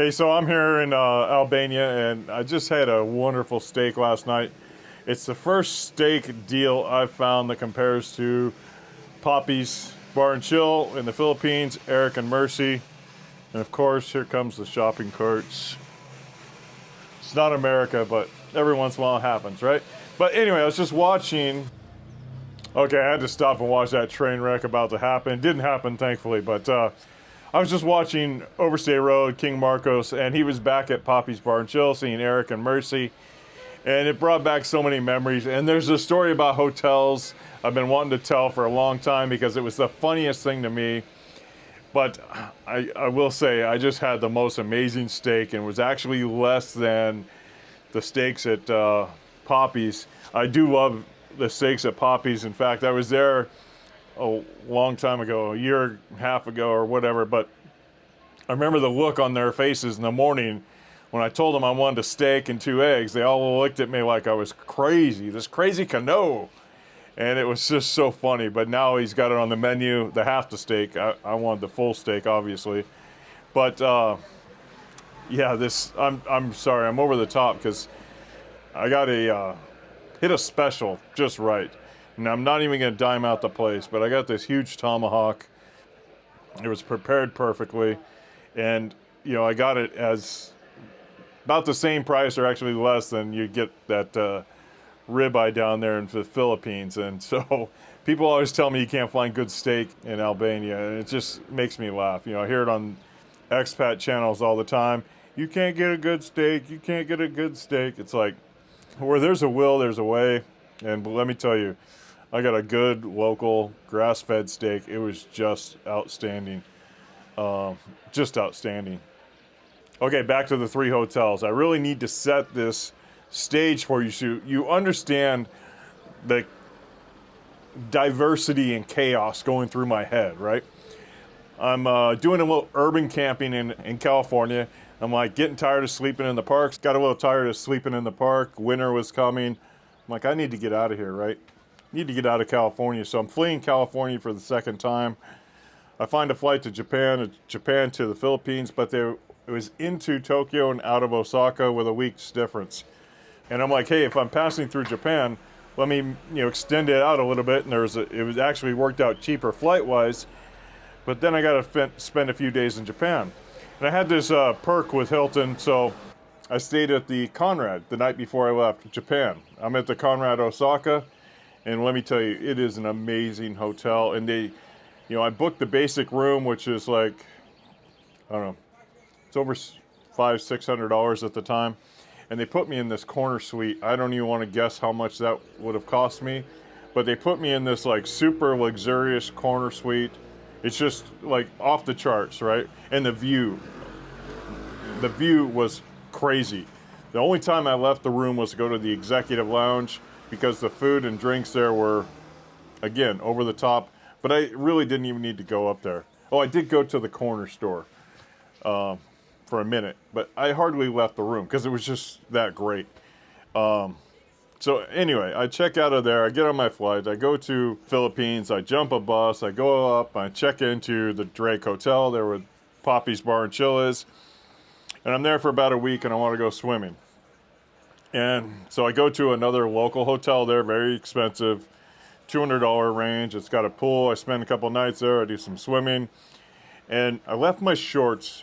Hey, so I'm here in Albania, and I just had a wonderful steak last night. It's the first steak deal I've found that compares to Papi's Bar and Chill in the Philippines, Eric and Mercy, and of course, here comes the shopping carts. It's not America, but every once in a while it happens, right? But anyway, I was just watching. Okay, I had to stop and watch that train wreck about to happen. It didn't happen, thankfully, but I was just watching Overstay Road, King Marcos, and he was back at Papi's Bar and Chill, seeing Eric and Mercy, and it brought back so many memories. And there's a story about hotels I've been wanting to tell for a long time because it was the funniest thing to me. But I will say, I just had the most amazing steak, and it was actually less than the steaks at Papi's. I do love the steaks at Papi's. In fact, I was there a long time ago, a year and a half ago or whatever, but I remember the look on their faces in the morning when I told them I wanted a steak and 2 eggs. They all looked at me like I was crazy, this crazy cano. And it was just so funny. But now he's got it on the menu, the half the steak. I wanted the full steak, obviously. But yeah, I'm sorry, I'm over the top because I got a hit a special just right. And I'm not even going to dime out the place, but I got this huge tomahawk. It was prepared perfectly, and I got it as about the same price, or actually less than you get that ribeye down there in the Philippines. And so people always tell me you can't find good steak in Albania, and it just makes me laugh. I hear it on expat channels all the time. You can't get a good steak. You can't get a good steak. It's like, where there's a will, there's a way. And let me tell you, I got a good local grass-fed steak. It was just outstanding. Just outstanding. Okay, back to the three hotels. I really need to set this stage for you so you understand the diversity and chaos going through my head, right? I'm doing a little urban camping in California. I'm like getting tired of sleeping in the parks. Got a little tired of sleeping in the park. Winter was coming. I'm like, I need to get out of here, right? Need to get out of California. So I'm fleeing California for the second time. I find a flight to Japan to the Philippines, but it was into Tokyo and out of Osaka with a week's difference. And I'm like, hey, if I'm passing through Japan, let me extend it out a little bit. And it was actually worked out cheaper flight-wise. But then I got to spend a few days in Japan. And I had this perk with Hilton, so I stayed at the Conrad the night before I left Japan. I'm at the Conrad Osaka. And let me tell you, it is an amazing hotel. And I booked the basic room, which is like, I don't know, it's over $500-600 at the time. And they put me in this corner suite. I don't even want to guess how much that would have cost me. But they put me in this like super luxurious corner suite. It's just like off the charts, right? And the view was crazy. The only time I left the room was to go to the executive lounge, because the food and drinks there were, again, over the top. But I really didn't even need to go up there. Oh, I did go to the corner store for a minute, but I hardly left the room because it was just that great. So anyway, I check out of there. I get on my flight. I go to Philippines. I jump a bus. I go up. I check into the Drake Hotel there where Papi's Bar and Chill is. And I'm there for about a week, and I want to go swimming. And so I go to another local hotel there, very expensive, $200 range. It's got a pool. I spend a couple nights there. I do some swimming. And I left my shorts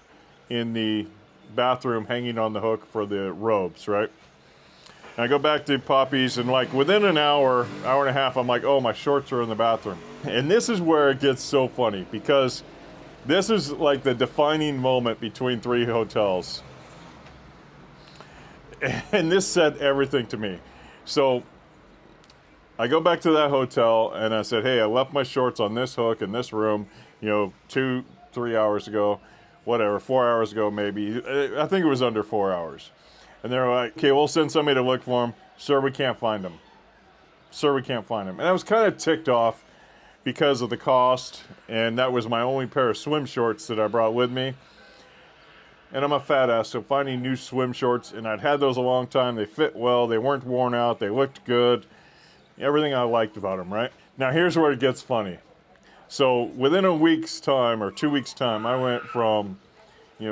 in the bathroom hanging on the hook for the robes, right? And I go back to Papi's, and like within an hour and a half, I'm like, oh, my shorts are in the bathroom. And this is where it gets so funny, because this is like the defining moment between three hotels. And this said everything to me. So I go back to that hotel, and I said, hey, I left my shorts on this hook in this room, 2-3 hours ago, whatever, 4 hours ago maybe. I think it was under 4 hours. And they're like, okay, we'll send somebody to look for them. Sir, we can't find them. Sir, we can't find them. And I was kind of ticked off because of the cost, and that was my only pair of swim shorts that I brought with me. And I'm a fat ass, so finding new swim shorts, and I'd had those a long time. They fit well. They weren't worn out. They looked good. Everything I liked about them, right? Now, here's where it gets funny. So within a week's time or 2 weeks' time, I went from,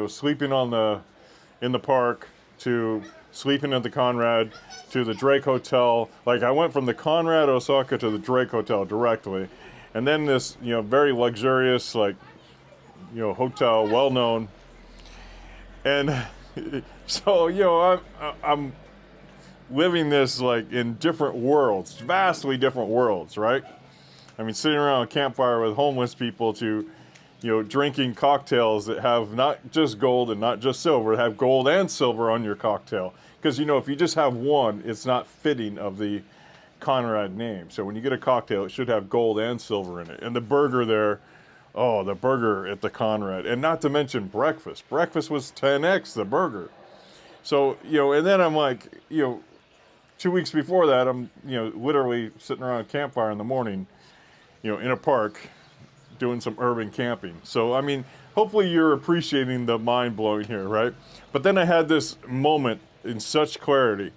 sleeping on the in the park to sleeping at the Conrad to the Drake Hotel. Like I went from the Conrad Osaka to the Drake Hotel directly, and then this very luxurious hotel, well known, and so I'm living this like in different worlds, vastly different worlds, right? I mean, sitting around a campfire with homeless people to, drinking cocktails that have not just gold and not just silver, have gold and silver on your cocktail. Because, if you just have one, it's not fitting of the Conrad name. So when you get a cocktail, it should have gold and silver in it. And the burger there, oh, the burger at the Conrad. And not to mention breakfast. Breakfast was 10x the burger. So, and then I'm like, 2 weeks before that, I'm, literally sitting around a campfire in the morning, in a park doing some urban camping. So, I mean, hopefully you're appreciating the mind blowing here, right? But then I had this moment in such clarity.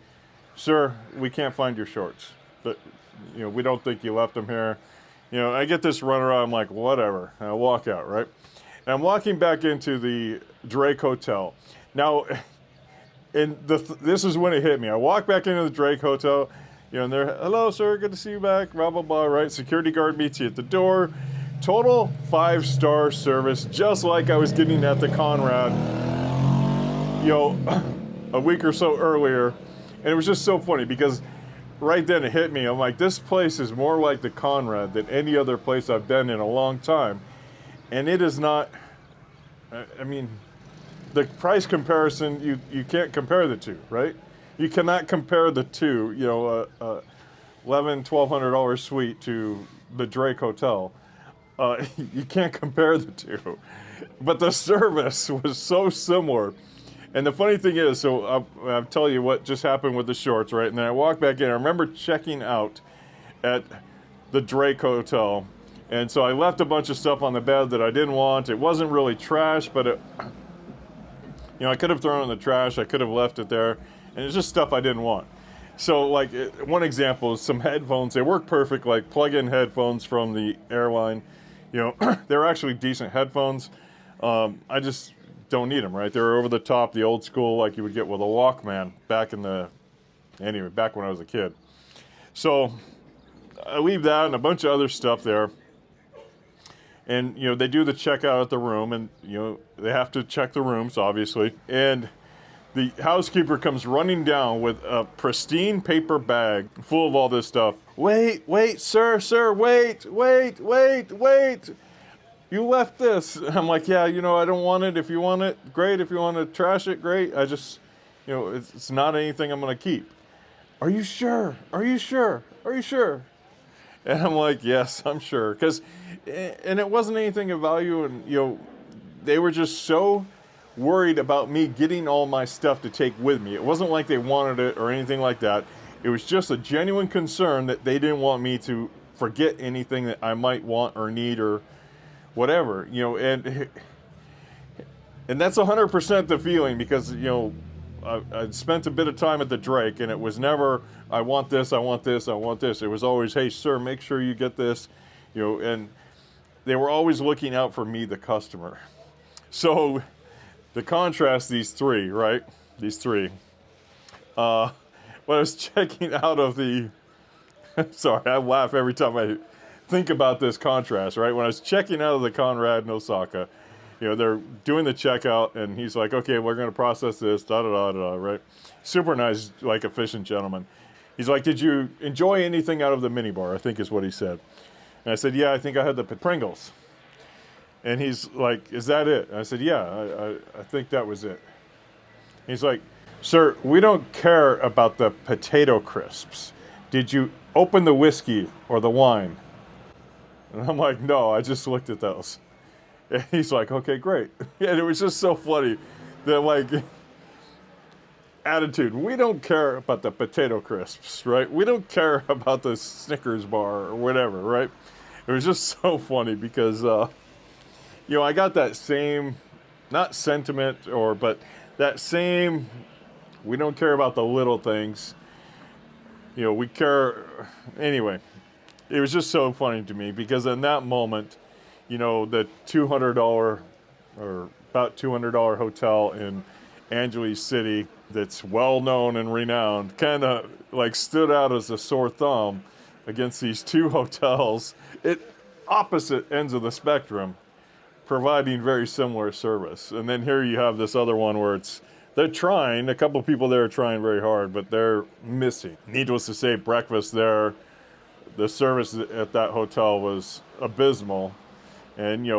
Sir, we can't find your shorts. But, we don't think you left them here. I get this runaround. I'm like, whatever. And I walk out, right? And I'm walking back into the Drake Hotel. Now, and this is when it hit me. I walk back into the Drake Hotel, and they're, hello, sir, good to see you back, blah, blah, blah, right? Security guard meets you at the door. Total 5-star service, just like I was getting at the Conrad, a week or so earlier. And it was just so funny because right then it hit me. I'm like, this place is more like the Conrad than any other place I've been in a long time. And it is not, I mean, the price comparison, you can't compare the two, right? You cannot compare the two, $1,100, $1,200 suite to the Drake Hotel. You can't compare the two. But the service was so similar. And the funny thing is, so I'll tell you what just happened with the shorts, right? And then I walked back in. I remember checking out at the Drake Hotel. And so I left a bunch of stuff on the bed that I didn't want. It wasn't really trash, but I could have thrown it in the trash. I could have left it there. And it's just stuff I didn't want. So, like, one example is some headphones. They work perfect, like plug-in headphones from the airline. They're actually decent headphones. I just don't need them, right? They're over the top, the old school, like you would get with a Walkman back when I was a kid. So, I leave that and a bunch of other stuff there. And, they do the checkout at the room, and, they have to check the rooms, obviously. And the housekeeper comes running down with a pristine paper bag full of all this stuff. Wait, sir, wait. You left this. I'm like, yeah, I don't want it. If you want it, great. If you want to trash it, great. I just, it's not anything I'm going to keep. Are you sure? And I'm like, yes, I'm sure. And it wasn't anything of value. And, they were just so worried about me getting all my stuff to take with me. It wasn't like they wanted it or anything like that. It was just a genuine concern that they didn't want me to forget anything that I might want or need or whatever, and that's 100% the feeling because, I spent a bit of time at the Drake and it was never, I want this. It was always, hey, sir, make sure you get this, and they were always looking out for me, the customer. So to contrast these three, right? When I was checking out of the, sorry, I laugh every time I think about this contrast, right? When I was checking out of the Conrad in Osaka, they're doing the checkout and he's like, okay, we're going to process this, right? Super nice, like efficient gentleman. He's like, did you enjoy anything out of the minibar? I think is what he said. And I said, yeah, I think I had the Pringles. And he's like, is that it? And I said, yeah, I think that was it. He's like, sir, we don't care about the potato crisps. Did you open the whiskey or the wine? And I'm like, no, I just looked at those. And he's like, okay, great. And it was just so funny that, like, attitude. We don't care about the potato crisps, right? We don't care about the Snickers bar or whatever, right? It was just so funny because, I got that same, not sentiment but that same, we don't care about the little things. We care, anyway. It was just so funny to me because in that moment, the $200 or about $200 hotel in Angeles City that's well known and renowned kind of like stood out as a sore thumb against these two hotels at opposite ends of the spectrum, providing very similar service. And then here you have this other one where they're trying, a couple of people there are trying very hard, but they're missing. Needless to say, breakfast there, the service at that hotel was abysmal. And,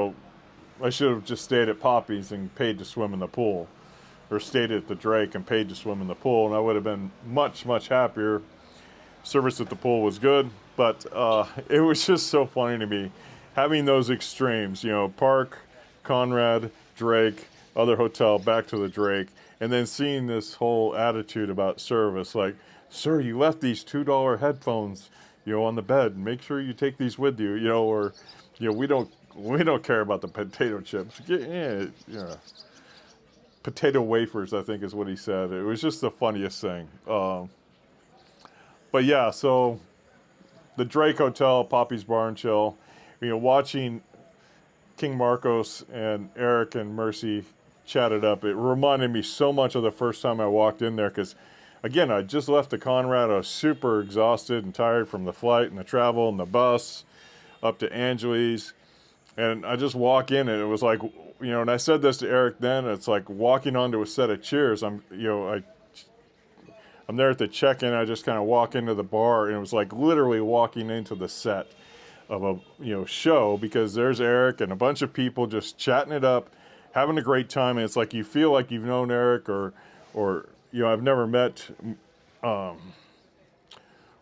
I should have just stayed at Papi's and paid to swim in the pool, or stayed at the Drake and paid to swim in the pool, and I would have been much, much happier. Service at the pool was good, but it was just so funny to me having those extremes, Park, Conrad, Drake, other hotel, back to the Drake, and then seeing this whole attitude about service, like, sir, you left these $2 headphones, on the bed. Make sure you take these with you, or, we don't care about the potato chips. Yeah. Potato wafers, I think is what he said. It was just the funniest thing. But yeah, so the Drake Hotel, Papi's Bar and Chill, watching King Marcos and Eric and Mercy chat it up, it reminded me so much of the first time I walked in there, because again, I just left the Conrad. I was super exhausted and tired from the flight and the travel and the bus up to Angeles. And I just walk in and it was like, and I said this to Eric then, it's like walking onto a set of chairs. I'm there at the check-in. I just kind of walk into the bar, and it was like literally walking into the set of a, show, because there's Eric and a bunch of people just chatting it up, having a great time. And it's like, you feel like you've known Eric or, I've never met,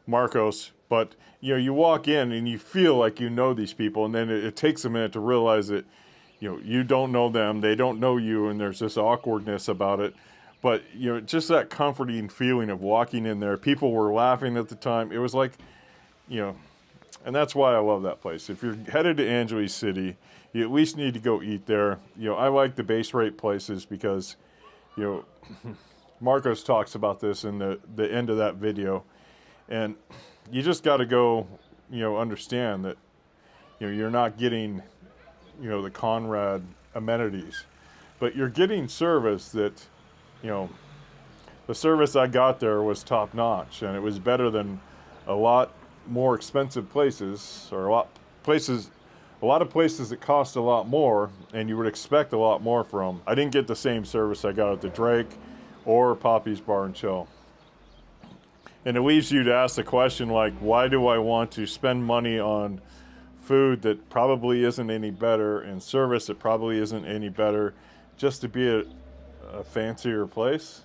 Marcos, but you walk in and you feel like you know these people, and then it takes a minute to realize that you don't know them, they don't know you, and there's this awkwardness about it. But just that comforting feeling of walking in there. People were laughing at the time. It was like, and that's why I love that place. If you're headed to Angeles City, you at least need to go eat there. I like the base rate places because Marcos talks about this in the end of that video. And you just got to go, understand that, you're not getting, the Conrad amenities, but you're getting service that, the service I got there was top notch, and it was better than a lot more expensive places, or a lot of places that cost a lot more, and you would expect a lot more from. I didn't get the same service I got at the Drake or Papi's Bar and Chill. And it leaves you to ask the question, like, why do I want to spend money on food that probably isn't any better and service that probably isn't any better just to be at a fancier place?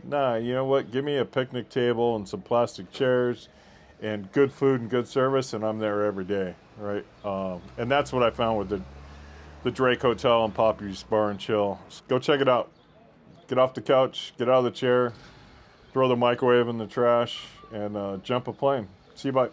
Nah, you know what? Give me a picnic table and some plastic chairs and good food and good service, and I'm there every day, right? And that's what I found with the Drake Hotel and Papi's Bar and Chill. Go check it out. Get off the couch, get out of the chair, throw the microwave in the trash, and jump a plane. See you, bye.